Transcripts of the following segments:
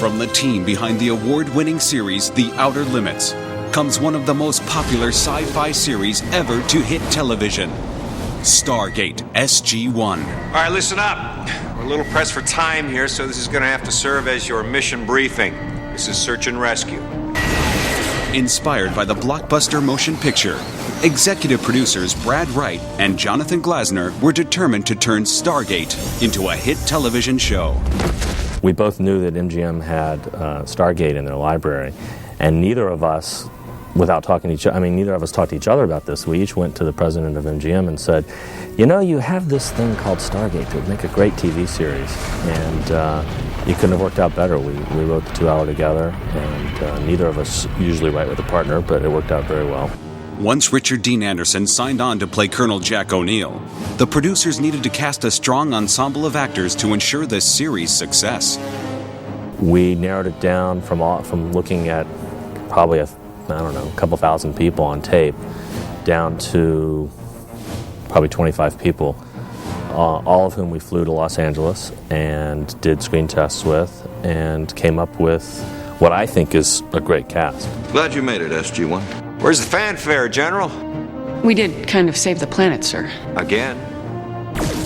From the team behind the award-winning series The Outer Limits comes one of the most popular sci-fi series ever to hit television, Stargate SG-1. All right, listen up. We're a little pressed for time here, so this is going to have to serve as your mission briefing. This is search and rescue. Inspired by the blockbuster motion picture, executive producers Brad Wright and Jonathan Glasner were determined to turn Stargate into a hit television show. We both knew that MGM had Stargate in their library, and neither of us, without talking to each other, neither of us talked to each other about this. We each went to the president of MGM and said, you know, you have this thing called Stargate that would make a great TV series, and it couldn't have worked out better. We wrote the 2 hour together, and neither of us usually write with a partner, but it worked out very well. Once Richard Dean Anderson signed on to play Colonel Jack O'Neill, the producers needed to cast a strong ensemble of actors to ensure the series' success. We narrowed it down from looking at probably a couple thousand people on tape, down to probably 25 people, all of whom we flew to Los Angeles and did screen tests with, and came up with what I think is a great cast. Glad you made it, SG-1. Where's the fanfare, General? We did kind of save the planet, sir. Again?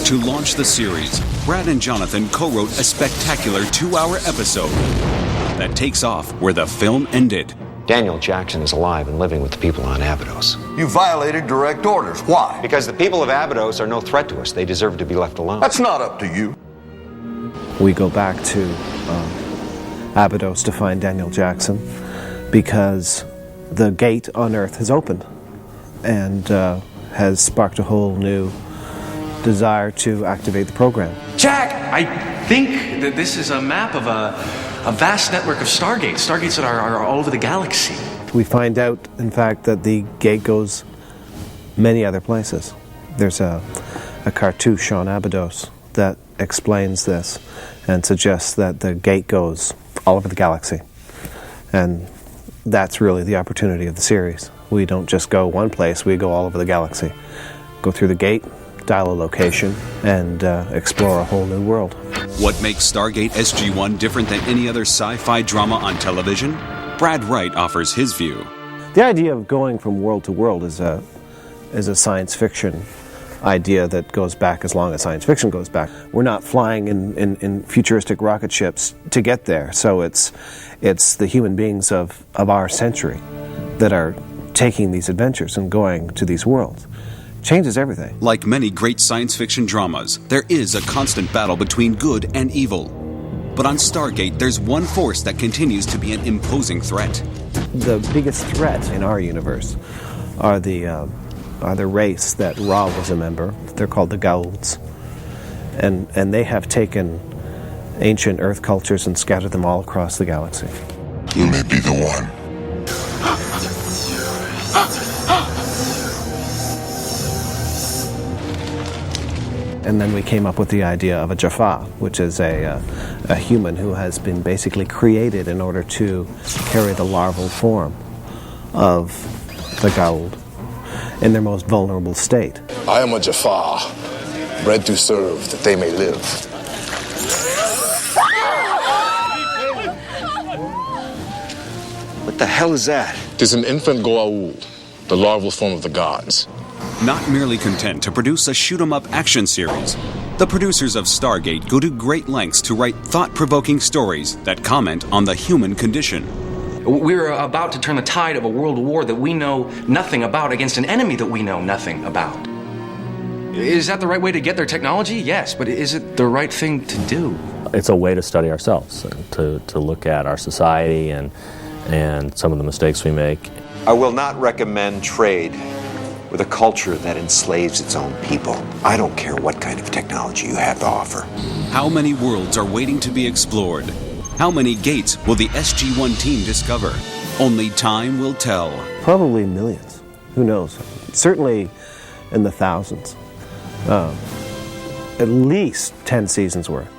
To launch the series, Brad and Jonathan co-wrote a spectacular 2-hour episode that takes off where the film ended. Daniel Jackson is alive and living with the people on Abydos. You violated direct orders. Why? Because the people of Abydos are no threat to us. They deserve to be left alone. That's not up to you. We go back to Abydos to find Daniel Jackson because the gate on Earth has opened and has sparked a whole new desire to activate the program. Jack, I think that this is a map of a vast network of Stargates that are all over the galaxy. We find out, in fact, that the gate goes many other places. There's a cartouche on Abydos that explains this and suggests that the gate goes all over the galaxy. And that's really the opportunity of the series. We don't just go one place, we go all over the galaxy. Go through the gate, dial a location, and explore a whole new world. What makes Stargate SG-1 different than any other sci-fi drama on television? Brad Wright offers his view. The idea of going from world to world is a science fiction idea that goes back as long as science fiction goes back. We're not flying in futuristic rocket ships to get there, so it's the human beings of our century that are taking these adventures and going to these worlds. Changes everything. Like many great science fiction dramas, there is a constant battle between good and evil. But on Stargate, there's one force that continues to be an imposing threat. The biggest threat in our universe are the race that Ra was a member. They're called the Goa'ulds. And they have taken ancient Earth cultures and scattered them all across the galaxy. You may be the one. And then we came up with the idea of a Jaffa, which is a human who has been basically created in order to carry the larval form of the Goa'uld in their most vulnerable state. I am a Jaffa, bred to serve that they may live. What the hell is that? It is an infant Goa'uld, the larval form of the gods. Not merely content to produce a shoot-'em-up action series, the producers of Stargate go to great lengths to write thought-provoking stories that comment on the human condition. We're about to turn the tide of a world war that we know nothing about against an enemy that we know nothing about. Is that the right way to get their technology? Yes, but is it the right thing to do? It's a way to study ourselves, to look at our society and some of the mistakes we make. I will not recommend trade with a culture that enslaves its own people. I don't care what kind of technology you have to offer. How many worlds are waiting to be explored? How many gates will the SG-1 team discover? Only time will tell. Probably millions. Who knows? Certainly in the thousands. At least 10 seasons worth.